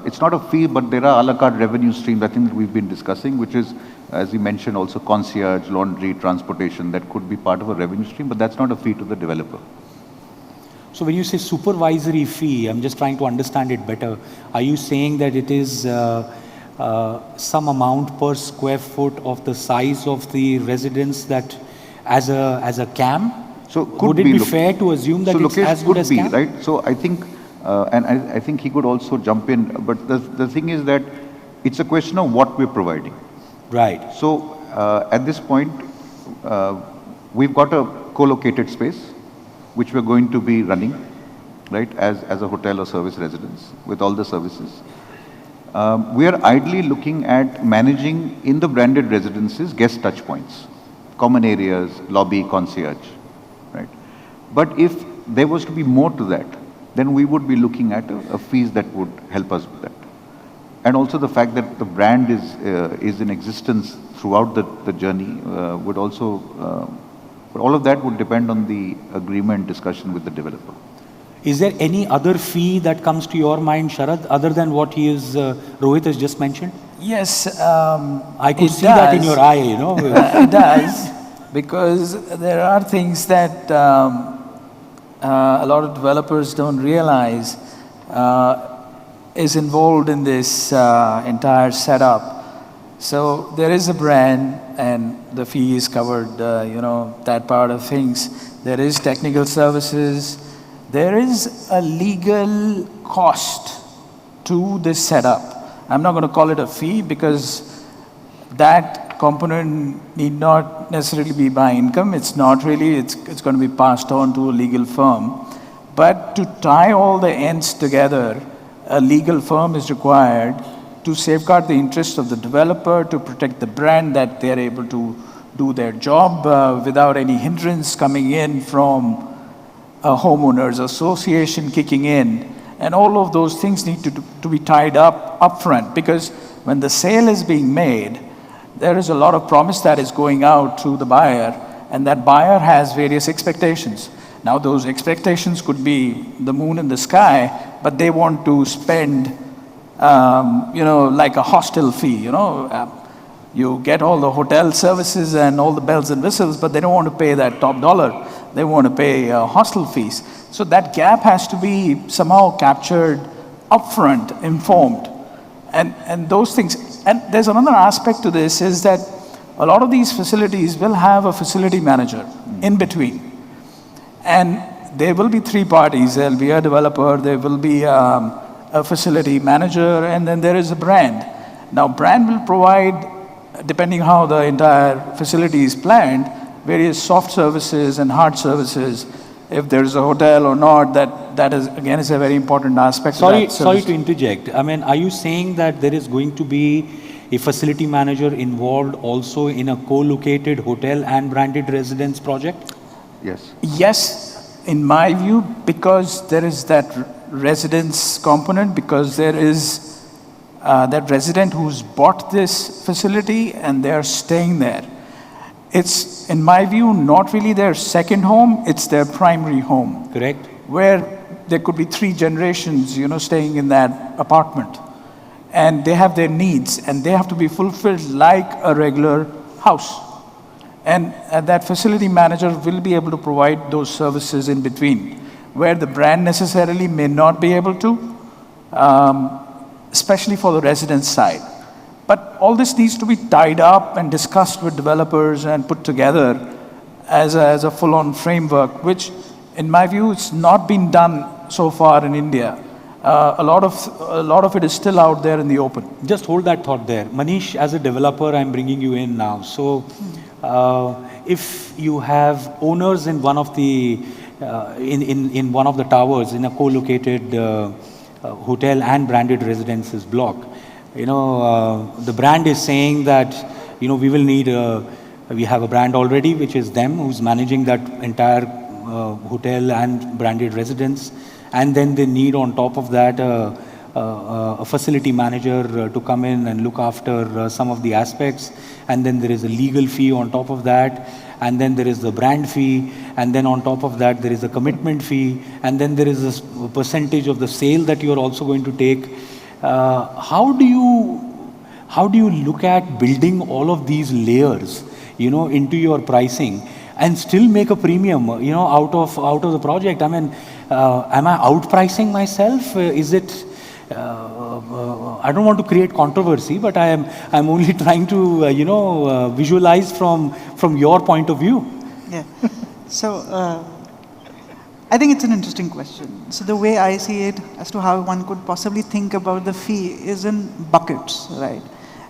it's not a fee, but there are a la carte revenue streams I think that we've been discussing, which is, as you mentioned, also concierge, laundry, transportation, that could be part of a revenue stream, but that's not a fee to the developer. So when you say supervisory fee, I'm just trying to understand it better. Are you saying that it is some amount per square foot of the size of the residence that as a CAM? So would it be fair to assume that so it's as good as be, CAM? right? So I think, and I think he could also jump in, but the thing is that it's a question of what we're providing. Right. So at this point, we've got a co-located space, which we're going to be running, right, as a hotel or service residence with all the services. We are ideally looking at managing in the branded residences guest touch points, common areas, lobby, concierge, right? But if there was to be more to that, then we would be looking at a fees that would help us with that. And also the fact that the brand is in existence throughout the journey would also, but all of that would depend on the agreement discussion with the developer. Is there any other fee that comes to your mind, Sharad, other than what Rohit has just mentioned? Yes, I could see that in your eye, you know. It does, because there are things that a lot of developers don't realize is involved in this entire setup. So there is a brand, and the fee is covered, that part of things. There is technical services. There is a legal cost to this setup. I'm not going to call it a fee because that component need not necessarily be by income. It's not really, it's going to be passed on to a legal firm. But to tie all the ends together, a legal firm is required to safeguard the interests of the developer, to protect the brand, that they're able to do their job without any hindrance coming in from a homeowners association kicking in. And all of those things need to be tied up upfront, because when the sale is being made, there is a lot of promise that is going out to the buyer, and that buyer has various expectations. Now those expectations could be the moon in the sky, but they want to spend, like a hostel fee, you get all the hotel services and all the bells and whistles, but they don't want to pay that top dollar. They want to pay hostel fees. So that gap has to be somehow captured upfront, informed, and those things. And there's another aspect to this, is that a lot of these facilities will have a facility manager in between. And there will be three parties. There'll be a developer, there will be a facility manager, and then there is a brand. Now, brand will provide, depending how the entire facility is planned, various soft services and hard services. If there is a hotel or not, that is, again, is a very important aspect. Sorry to interject. I mean, are you saying that there is going to be a facility manager involved also in a co-located hotel and branded residence project? Yes. Yes, in my view, because there is that residence component, because there is that resident who's bought this facility and they're staying there. It's, in my view, not really their second home, it's their primary home. Correct. Where there could be 3 generations, staying in that apartment. And they have their needs, and they have to be fulfilled like a regular house. And that facility manager will be able to provide those services in between, where the brand necessarily may not be able to, especially for the resident side. But all this needs to be tied up and discussed with developers and put together as a full-on framework, which, in my view, it's not been done so far in India. A lot of it is still out there in the open. Just hold that thought there. Manish, as a developer, I'm bringing you in now. So, if you have owners in one of the in one of the towers in a co-located hotel and branded residences block, the brand is saying that we will need we have a brand already, which is them, who's managing that entire hotel and branded residence, and then they need on top of that a facility manager to come in and look after some of the aspects, and then there is a legal fee on top of that, and then there is the brand fee, and then on top of that there is a commitment fee, and then there is a percentage of the sale that you are also going to take. How do you look at building all of these layers, into your pricing and still make a premium, out of the project? I mean, am I outpricing myself? Is it? I don't want to create controversy, but I'm only trying to visualize from your point of view. Yeah. So I think it's an interesting question. So the way I see it as to how one could possibly think about the fee is in buckets, right?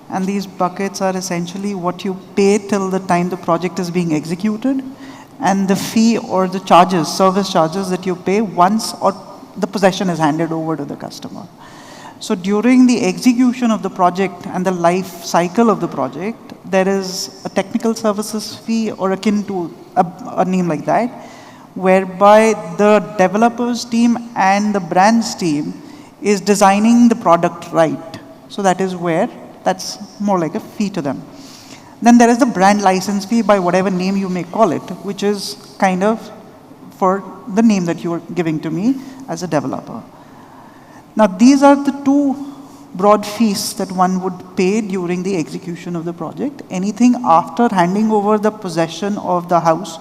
And these buckets are essentially what you pay till the time the project is being executed, and the fee or the charges, service charges that you pay once or the possession is handed over to the customer. So during the execution of the project and the life cycle of the project, there is a technical services fee or akin to a name like that, whereby the developers team and the brands team is designing the product right. So that is where that's more like a fee to them. Then there is the brand license fee, by whatever name you may call it, which is kind of for the name that you are giving to me as a developer. Now these are the two broad fees that one would pay during the execution of the project. Anything after handing over the possession of the house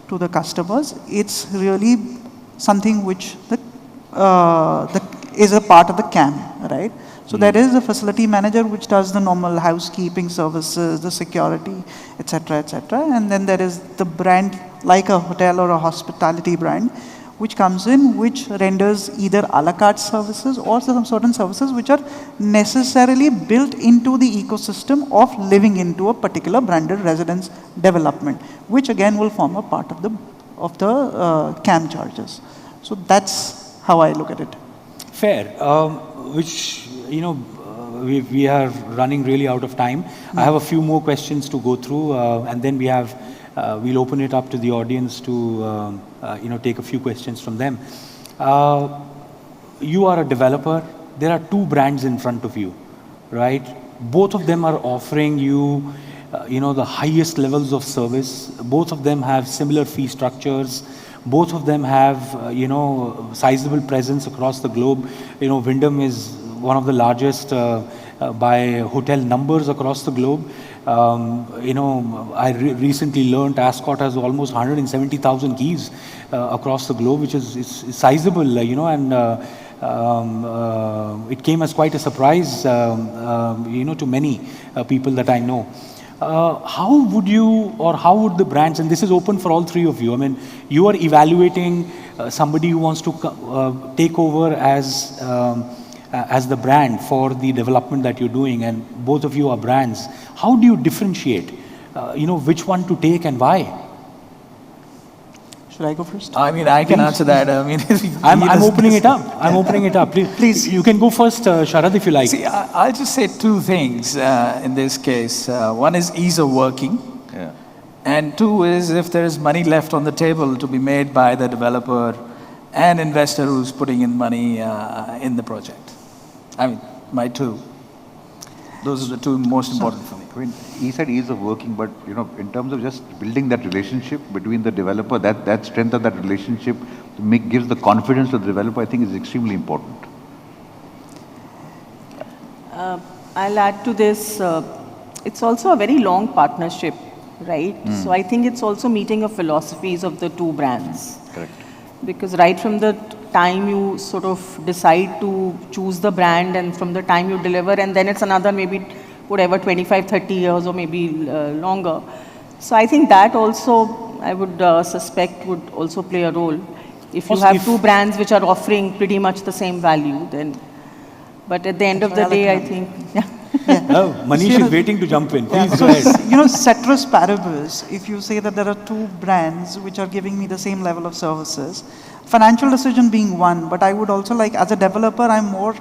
to the customers, it's really something which is a part of the CAM, right? So there is a facility manager which does the normal housekeeping services, the security, etc., etc. And then there is the brand, like a hotel or a hospitality brand, which comes in, which renders either a la carte services or some certain services which are necessarily built into the ecosystem of living into a particular branded residence development, which again will form a part of the CAM charges. So that's how I look at it. Fair. Which, we are running really out of time. I have a few more questions to go through, and then we'll open it up to the audience to, take a few questions from them. You are a developer. There are two brands in front of you, right? Both of them are offering you, the highest levels of service. Both of them have similar fee structures. Both of them have, sizable presence across the globe. Wyndham is one of the largest by hotel numbers across the globe. I recently learned Ascott has almost 170,000 keys across the globe, which is sizable, and it came as quite a surprise, to many people that I know. How would you, or how would the brands, and this is open for all three of you, I mean, you are evaluating somebody who wants to take over as the brand for the development that you're doing, and both of you are brands. How do you differentiate, which one to take and why? Should I go first? I mean, I can answer that. I mean, I'm opening it up. I'm opening it up. Please. You can go first, Sharad, if you like. See, I'll just say two things in this case. One is ease of working. Yeah. And two is if there is money left on the table to be made by the developer and investor who's putting in money in the project. I mean, my two. Those are the two most important for me. I mean, he said ease of working, but in terms of just building that relationship between the developer, that strength of that relationship gives the confidence to the developer, I think is extremely important. I'll add to this. It's also a very long partnership, right? So I think it's also meeting of philosophies of the two brands. Correct. Because right from the time you sort of decide to choose the brand and from the time you deliver, and then it's another maybe whatever 25, 30 years or maybe longer. So I think that also I would suspect would also play a role. If you have two brands which are offering pretty much the same value, then, but at the end of the day, I think, yeah. Oh, Manish is waiting to jump in. Please go ahead. Ceteris paribus, if you say that there are two brands which are giving me the same level of services, financial decision being one, but I would also like, as a developer, I'm more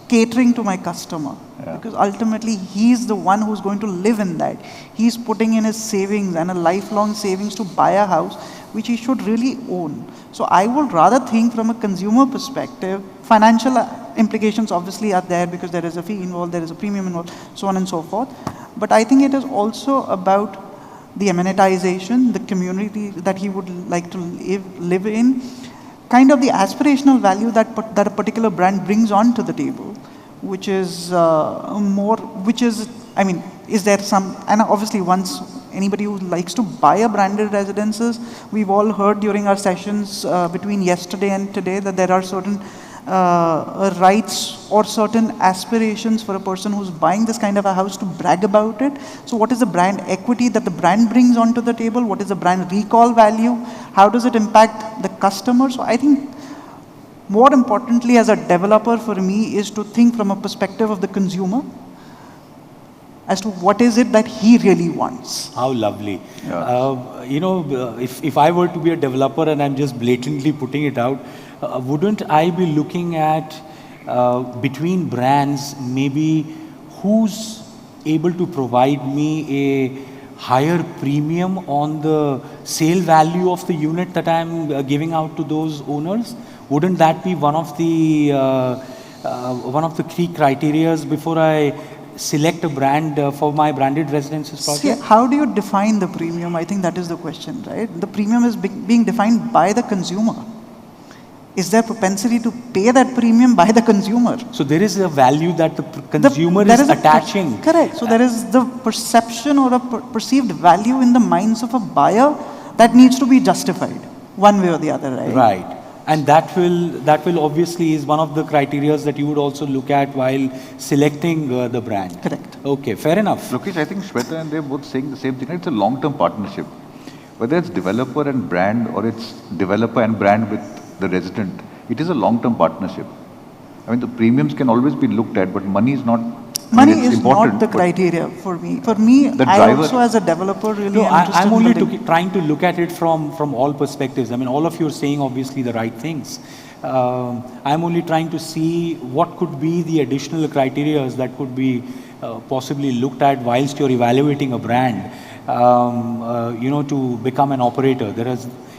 catering to my customer. Yeah. Because ultimately, he's the one who's going to live in that. He's putting in his savings and a lifelong savings to buy a house, which he should really own. So I would rather think from a consumer perspective, financial implications obviously are there because there is a fee involved, there is a premium involved, so on and so forth. But I think it is also about the amenitization, the community that he would like to live in, kind of the aspirational value that a particular brand brings onto the table, which is is there some, and obviously once anybody who likes to buy a branded residences, we've all heard during our sessions between yesterday and today that there are certain rights or certain aspirations for a person who's buying this kind of a house to brag about it. So what is the brand equity that the brand brings onto the table? What is the brand recall value? How does it impact the customer? So I think more importantly as a developer for me is to think from a perspective of the consumer as to what is it that he really wants. How lovely. If I were to be a developer and I'm just blatantly putting it out, wouldn't I be looking at between brands maybe who's able to provide me a higher premium on the sale value of the unit that I'm giving out to those owners? Wouldn't that be one of the key criterias before I select a brand for my branded residences project? See, how do you define the premium? I think that is the question, right? The premium is being defined by the consumer. Is there propensity to pay that premium by the consumer? So there is a value that the consumer is attaching. Correct. So there is the perception or a perceived value in the minds of a buyer that needs to be justified one way or the other, right? Right. And that will obviously is one of the criteria that you would also look at while selecting the brand. Correct. Okay, fair enough. Lokesh, I think Shveta and they're both saying the same thing. It's a long-term partnership. Whether it's developer and brand or it's developer and brand with the resident, it is a long-term partnership. I mean, the premiums can always be looked at, but money is not. Money is not the criteria for me. For me, I also as a developer really am interested I'm only in trying to look at it from all perspectives. I mean, all of you are saying obviously the right things. I'm only trying to see what could be the additional criteria that could be possibly looked at whilst you're evaluating a brand, to become an operator.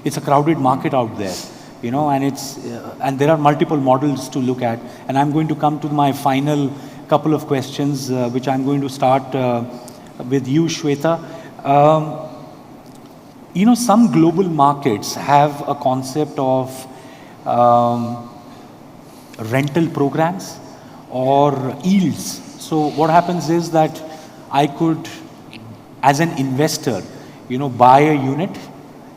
It's a crowded market out there. And there are multiple models to look at. And I'm going to come to my final couple of questions, which I'm going to start with you, Shveta. Some global markets have a concept of rental programs or yields. So what happens is that I could, as an investor, buy a unit,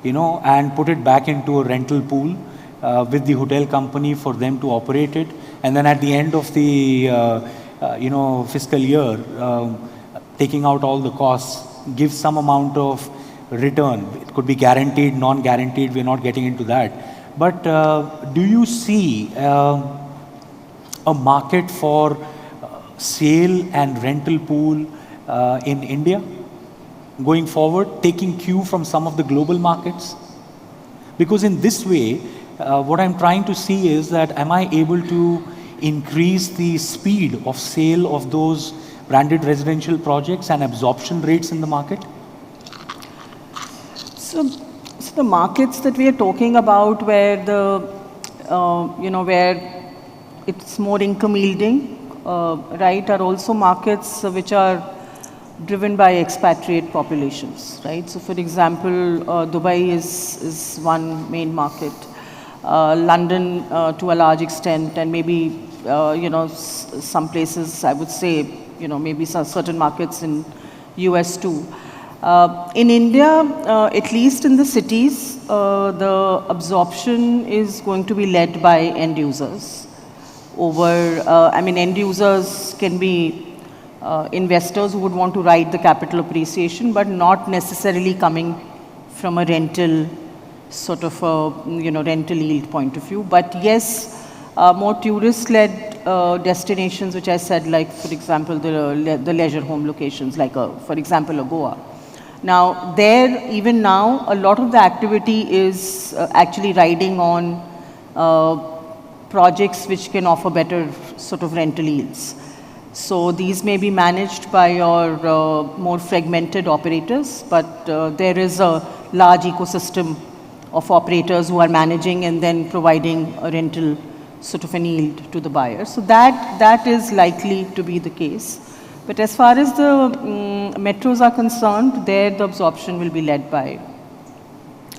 and put it back into a rental pool with the hotel company for them to operate it. And then at the end of the fiscal year, taking out all the costs, give some amount of return. It could be guaranteed, non-guaranteed, we're not getting into that. But do you see a market for sale and rental pool in India going forward, taking cue from some of the global markets? Because in this way, what I'm trying to see is that am I able to increase the speed of sale of those branded residential projects and absorption rates in the market? So the markets that we are talking about where where it's more income yielding, right, are also markets which are driven by expatriate populations, right? So for example, Dubai is one main market, London to a large extent, and maybe some places, I would say, maybe some certain markets in US too. In India, at least in the cities, the absorption is going to be led by end users. End users can be investors who would want to ride the capital appreciation, but not necessarily coming from a rental sort of rental yield point of view. But yes, more tourist-led destinations, which I said, like for example, the leisure home locations, like for example, Goa. Now, there, even now, a lot of the activity is actually riding on projects which can offer better sort of rental yields. So these may be managed by your more fragmented operators, but there is a large ecosystem of operators who are managing and then providing a rental sort of an yield to the buyer. So that is likely to be the case. But as far as the metros are concerned, there the absorption will be led by,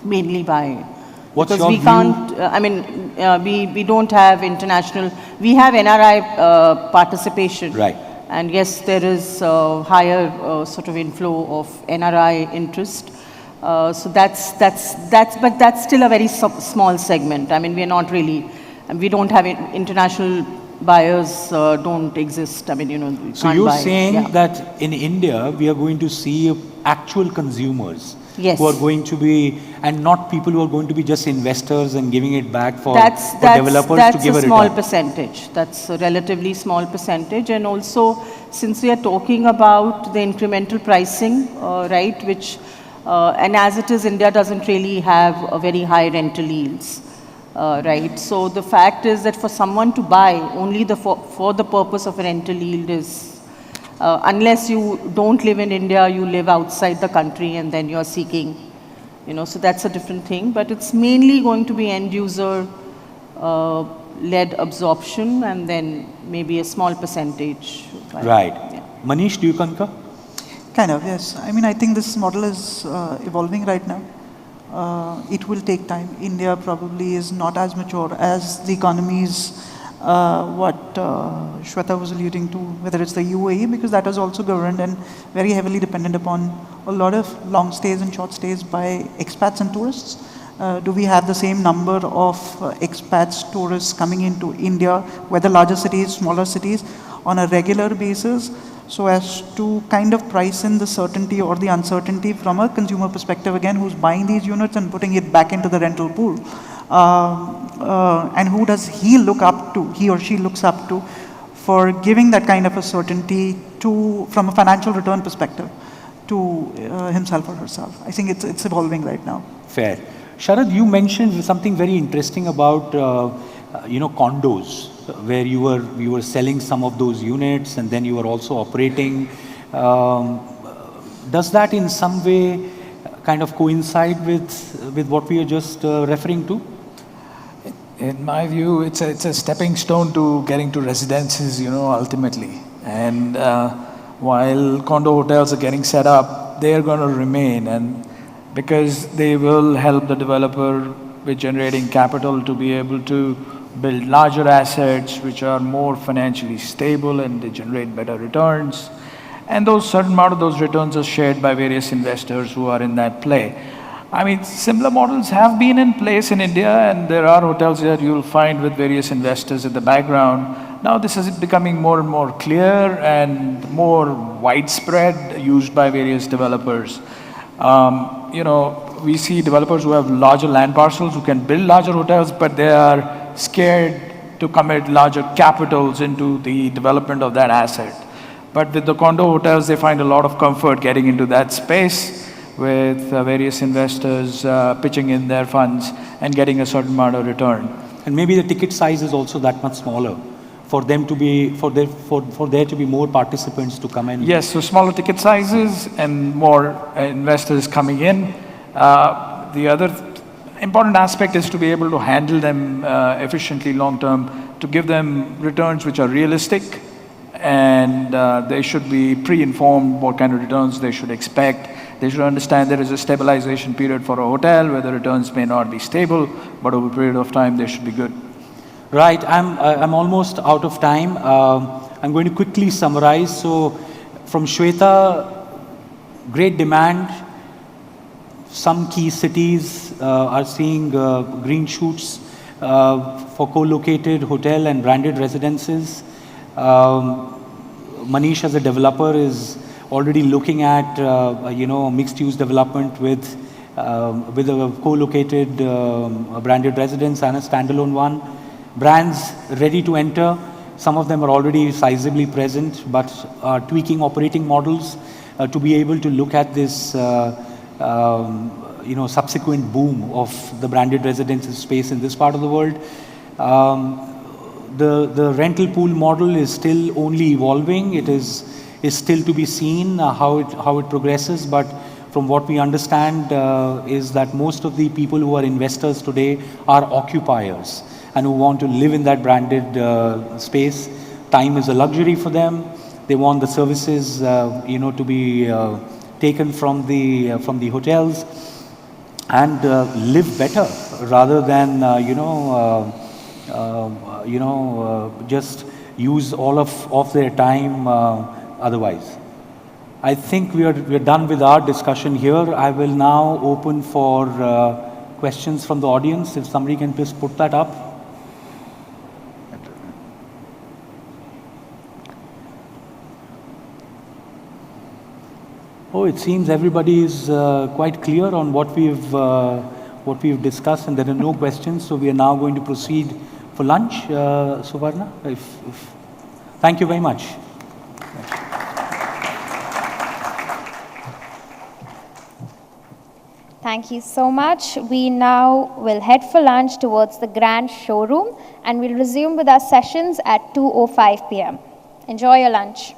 mainly by, What's because your we view? can't, we don't have international, we have NRI participation. Right. And yes, there is higher sort of inflow of NRI interest. So but that's still a very small segment. I mean, we are not really, we don't have international buyers, don't exist. I mean, you know, we So can't you're buy, saying yeah. that in India, we are going to see actual consumers Yes. who are going to be, and not people who are going to be just investors and giving it back for That's developers to give a a small return. percentage. That's a relatively small percentage. And also, since we are talking about the incremental pricing, right, which, and as it is, India doesn't really have a very high rental yields, right? So the fact is that for someone to buy only for the purpose of a rental yield is, unless you don't live in India, you live outside the country and then you're seeking, you know, so that's a different thing. But it's mainly going to be end user led absorption and then maybe a small percentage. Right. Yeah. Manish, do you concur? Kind of, yes. I mean, I think this model is evolving right now. It will take time. India probably is not as mature as the economies what Shveta was alluding to, whether it's the UAE, because that is also governed and very heavily dependent upon a lot of long stays and short stays by expats and tourists. Do we have the same number of expats, tourists coming into India, whether larger cities, smaller cities, on a regular basis, so as to kind of price in the certainty or the uncertainty from a consumer perspective, again, who's buying these units and putting it back into the rental pool. And who does he look up to, he or she looks up to, for giving that kind of a certainty to, from a financial return perspective, to himself or herself. I think it's evolving right now. Fair. Sharad, you mentioned something very interesting about condos, where you were selling some of those units and then you were also operating. Does that in some way kind of coincide with what we are just referring to? In my view, it's a stepping stone to getting to residences, ultimately. And while condo hotels are getting set up, they are going to remain, and because they will help the developer with generating capital to be able to build larger assets which are more financially stable and they generate better returns. And those certain amount of those returns are shared by various investors who are in that play. I mean, similar models have been in place in India, and there are hotels that you'll find with various investors in the background. Now this is becoming more and more clear and more widespread, used by various developers. We see developers who have larger land parcels who can build larger hotels, but they are scared to commit larger capitals into the development of that asset. But with the condo hotels, they find a lot of comfort getting into that space with various investors pitching in their funds and getting a certain amount of return. And maybe the ticket size is also that much smaller for them to be, for there to be more participants to come in. Yes, so smaller ticket sizes and more investors coming in. The other important aspect is to be able to handle them efficiently long term, to give them returns which are realistic, and they should be pre-informed what kind of returns they should expect. They should understand there is a stabilization period for a hotel where the returns may not be stable, but over a period of time they should be good. Right, I'm almost out of time. I'm going to quickly summarize. So from Shveta, great demand. Some key cities are seeing green shoots for co-located hotel and branded residences. Manish, as a developer, is already looking at mixed-use development with a co-located branded residence and a standalone one. Brands ready to enter. Some of them are already sizably present, but are tweaking operating models to be able to look at this subsequent boom of the branded residences space in this part of the world. The rental pool model is still only evolving. It is still to be seen how it progresses, but from what we understand is that most of the people who are investors today are occupiers. and who want to live in that branded space. Time is a luxury for them. They want the services, to be taken from the hotels, and live better rather than just use all of their time otherwise. I think we're done with our discussion here. I will now open for questions from the audience. If somebody can please put that up. Oh, it seems everybody is quite clear on what we've discussed, and there are no questions. So we are now going to proceed for lunch. Suvarna, thank you very much. Thank you so much. We now will head for lunch towards the grand showroom, and we'll resume with our sessions at 2:05 p.m. Enjoy your lunch.